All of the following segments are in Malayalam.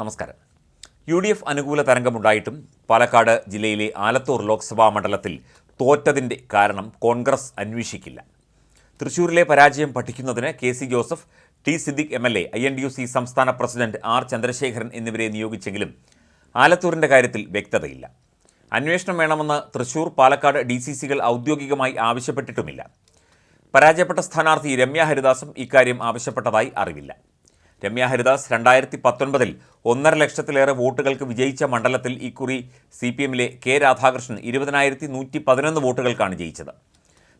നമസ്കാരം. UDF അനുകൂല തരംഗമുണ്ടായിട്ടും പാലക്കാട് ജില്ലയിലെ ആലത്തൂർ ലോക്സഭാ മണ്ഡലത്തിൽ തോറ്റതിൻ്റെ കാരണം കോൺഗ്രസ് അന്വേഷിക്കില്ല. തൃശൂരിലെ പരാജയം പഠിക്കുന്നതിന് KC Joseph, T Siddique MLA, INDUC സംസ്ഥാന പ്രസിഡന്റ് R ചന്ദ്രശേഖരൻ എന്നിവരെ നിയോഗിച്ചെങ്കിലും ആലത്തൂരിൻ്റെ കാര്യത്തിൽ വ്യക്തതയില്ല. അന്വേഷണം വേണമെന്ന് തൃശൂർ, പാലക്കാട് DCCകൾ ഔദ്യോഗികമായി ആവശ്യപ്പെട്ടിട്ടുമില്ല. പരാജയപ്പെട്ട സ്ഥാനാർത്ഥി രമ്യ ഹരിദാസും ഇക്കാര്യം ആവശ്യപ്പെട്ടതായി അറിവില്ല. രമ്യ ഹരിദാസ് 2019 1.5 ലക്ഷത്തിലേറെ വോട്ടുകൾക്ക് വിജയിച്ച മണ്ഡലത്തിൽ ഇക്കുറി CPMലെ K രാധാകൃഷ്ണൻ 20,111 വോട്ടുകൾക്കാണ് ജയിച്ചത്.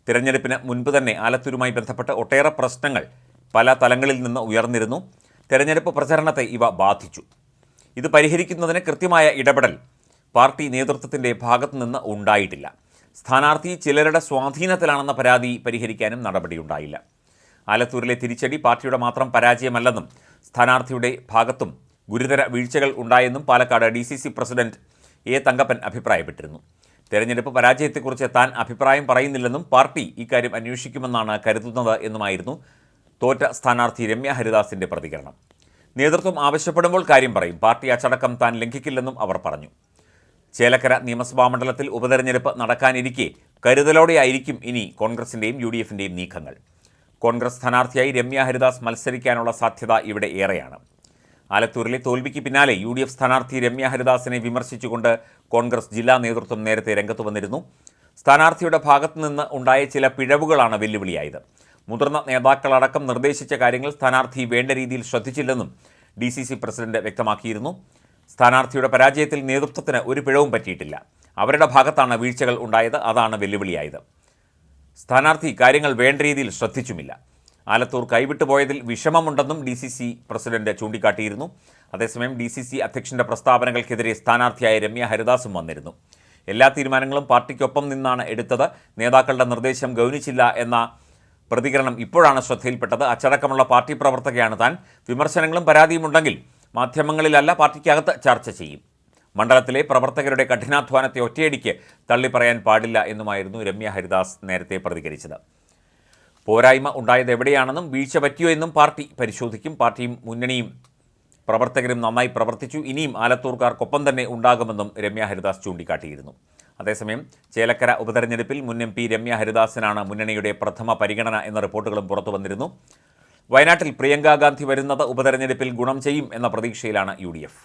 തിരഞ്ഞെടുപ്പിന് മുൻപ് തന്നെ ആലത്തൂരുമായി ബന്ധപ്പെട്ട് ഒട്ടേറെ പ്രശ്നങ്ങൾ പല തലങ്ങളിൽ നിന്ന് ഉയർന്നിരുന്നു. തെരഞ്ഞെടുപ്പ് പ്രചരണത്തെ ഇവ ബാധിച്ചു. ഇത് പരിഹരിക്കുന്നതിന് കൃത്യമായ ഇടപെടൽ പാർട്ടി നേതൃത്വത്തിൻ്റെ ഭാഗത്തുനിന്ന് ഉണ്ടായിട്ടില്ല. സ്ഥാനാർത്ഥി ചിലരുടെ സ്വാധീനത്തിലാണെന്ന പരാതി പരിഹരിക്കാനും നടപടിയുണ്ടായില്ല. ആലത്തൂരിലെ തിരിച്ചടി പാർട്ടിയുടെ മാത്രം പരാജയമല്ലെന്നും സ്ഥാനാർത്ഥിയുടെ ഭാഗത്തും ഗുരുതര വീഴ്ചകൾ ഉണ്ടായെന്നും Palakkad DCC president A Thankappan അഭിപ്രായപ്പെട്ടിരുന്നു. തെരഞ്ഞെടുപ്പ് പരാജയത്തെക്കുറിച്ച് താൻ അഭിപ്രായം പറയുന്നില്ലെന്നും പാർട്ടി ഇക്കാര്യം അന്വേഷിക്കുമെന്നാണ് കരുതുന്നത് എന്നുമായിരുന്നു തോറ്റ സ്ഥാനാർത്ഥി രമ്യ ഹരിദാസിൻ്റെ പ്രതികരണം. നേതൃത്വം ആവശ്യപ്പെടുമ്പോൾ കാര്യം പറയും, പാർട്ടി അച്ചടക്കം താൻ ലംഘിക്കില്ലെന്നും അവർ പറഞ്ഞു. ചേലക്കര നിയമസഭാ മണ്ഡലത്തിൽ ഉപതെരഞ്ഞെടുപ്പ് നടക്കാനിരിക്കെ കരുതലോടെയായിരിക്കും ഇനി കോൺഗ്രസിൻ്റെയും UDFൻ്റെയും നീക്കങ്ങൾ. കോൺഗ്രസ് സ്ഥാനാർത്ഥിയായി രമ്യ ഹരിദാസ് മത്സരിക്കാനുള്ള സാധ്യത ഇവിടെ ഏറെയാണ്. ആലത്തൂരിലെ തോൽവിക്ക് പിന്നാലെ UDF സ്ഥാനാർത്ഥി രമ്യ ഹരിദാസിനെ വിമർശിച്ചുകൊണ്ട് കോൺഗ്രസ് ജില്ലാ നേതൃത്വം നേരത്തെ രംഗത്ത് വന്നിരുന്നു. സ്ഥാനാർത്ഥിയുടെ ഭാഗത്തുനിന്ന് ഉണ്ടായ ചില പിഴവുകളാണ് വെല്ലുവിളിയായത്. മുതിർന്ന നേതാക്കളടക്കം നിർദ്ദേശിച്ച കാര്യങ്ങൾ സ്ഥാനാർത്ഥി വേണ്ട രീതിയിൽ ശ്രദ്ധിച്ചില്ലെന്നും DCC പ്രസിഡന്റ് വ്യക്തമാക്കിയിരുന്നു. സ്ഥാനാർത്ഥിയുടെ പരാജയത്തിൽ നേതൃത്വത്തിന് ഒരു പിഴവും പറ്റിയിട്ടില്ല. അവരുടെ ഭാഗത്താണ് വീഴ്ചകൾ ഉണ്ടായത്, അതാണ് വെല്ലുവിളിയായത്. സ്ഥാനാർത്ഥി കാര്യങ്ങൾ വേണ്ട രീതിയിൽ ശ്രദ്ധിച്ചുമില്ല. ആലത്തൂർ കൈവിട്ടുപോയതിൽ വിഷമമുണ്ടെന്നും DCC പ്രസിഡന്റ് ചൂണ്ടിക്കാട്ടിയിരുന്നു. അതേസമയം DCC അധ്യക്ഷൻ്റെ പ്രസ്താവനകൾക്കെതിരെ സ്ഥാനാർത്ഥിയായ രമ്യ ഹരിദാസും വന്നിരുന്നു. എല്ലാ തീരുമാനങ്ങളും പാർട്ടിക്കൊപ്പം നിന്നാണ് എടുത്തത്, നേതാക്കളുടെ നിർദ്ദേശം ഗൗനിച്ചില്ല എന്ന പ്രതികരണം ഇപ്പോഴാണ് ശ്രദ്ധയിൽപ്പെട്ടത്. അച്ചടക്കമുള്ള പാർട്ടി പ്രവർത്തകയാണ് താൻ. വിമർശനങ്ങളും പരാതിയും ഉണ്ടെങ്കിൽ മാധ്യമങ്ങളിലല്ല, പാർട്ടിക്കകത്ത് ചർച്ച ചെയ്യും. മണ്ഡലത്തിലെ പ്രവർത്തകരുടെ കഠിനാധ്വാനത്തെ ഒറ്റയടിക്ക് തള്ളിപ്പറയാൻ പാടില്ല എന്നുമായിരുന്നു രമ്യ ഹരിദാസ് നേരത്തെ പ്രതികരിച്ചത്. പോരായ്മ ഉണ്ടായത് എവിടെയാണെന്നും വീഴ്ച പറ്റിയോ എന്നും പാർട്ടി പരിശോധിക്കും. പാർട്ടിയും മുന്നണിയും പ്രവർത്തകരും നന്നായി പ്രവർത്തിച്ചു, ഇനിയും ആലത്തൂർക്കാർക്കൊപ്പം തന്നെ ഉണ്ടാകുമെന്നും രമ്യ ഹരിദാസ് ചൂണ്ടിക്കാട്ടിയിരുന്നു. അതേസമയം ചേലക്കര ഉപതെരഞ്ഞെടുപ്പിൽ മുൻ MP രമ്യ ഹരിദാസിനാണ് മുന്നണിയുടെ പ്രഥമ പരിഗണന എന്ന റിപ്പോർട്ടുകളും പുറത്തു വന്നിരുന്നു. വയനാട്ടിൽ പ്രിയങ്കാ ഗാന്ധി വരുന്നത് ഉപതെരഞ്ഞെടുപ്പിൽ ഗുണം ചെയ്യും എന്ന പ്രതീക്ഷയിലാണ് UDF.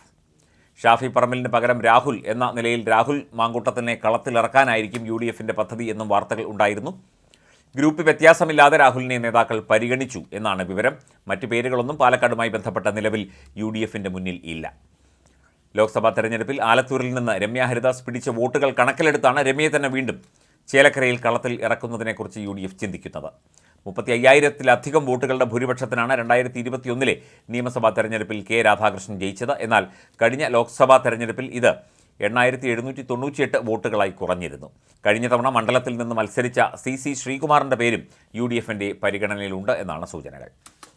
ഷാഫി പറമ്പലിന് പകരം രാഹുൽ എന്ന നിലയിൽ രാഹുൽ മാങ്കൂട്ടത്തിനെ കളത്തിലിറക്കാനായിരിക്കും UDFൻ്റെ പദ്ധതി എന്നും വാർത്തകൾ ഉണ്ടായിരുന്നു. ഗ്രൂപ്പ് വ്യത്യാസമില്ലാതെ രാഹുലിനെ നേതാക്കൾ പരിഗണിച്ചു എന്നാണ് വിവരം. മറ്റു പേരുകളൊന്നും പാലക്കാടുമായി ബന്ധപ്പെട്ട നിലവിൽ UDFൻ്റെ മുന്നിൽ ഇല്ല. ലോക്സഭാ തെരഞ്ഞെടുപ്പിൽ ആലത്തൂരിൽ നിന്ന് രമ്യ ഹരിദാസ് പിടിച്ച വോട്ടുകൾ കണക്കിലെടുത്താണ് രമ്യയെ തന്നെ വീണ്ടും ചേലക്കരയിൽ കളത്തിൽ ഇറക്കുന്നതിനെക്കുറിച്ച് UDF ചിന്തിക്കുന്നത്. 35,000-ലധികം വോട്ടുകളുടെ ഭൂരിപക്ഷത്തിനാണ് 2021 നിയമസഭാ തെരഞ്ഞെടുപ്പിൽ K രാധാകൃഷ്ണൻ ജയിച്ചത്. എന്നാൽ കഴിഞ്ഞ ലോക്സഭാ തെരഞ്ഞെടുപ്പിൽ ഇത് 8,798 വോട്ടുകളായി കുറഞ്ഞിരുന്നു. കഴിഞ്ഞ തവണ മണ്ഡലത്തിൽ നിന്ന് മത്സരിച്ച CC ശ്രീകുമാറിൻ്റെ പേരും UDFൻ്റെ പരിഗണനയിലുണ്ട് എന്നാണ് സൂചനകൾ.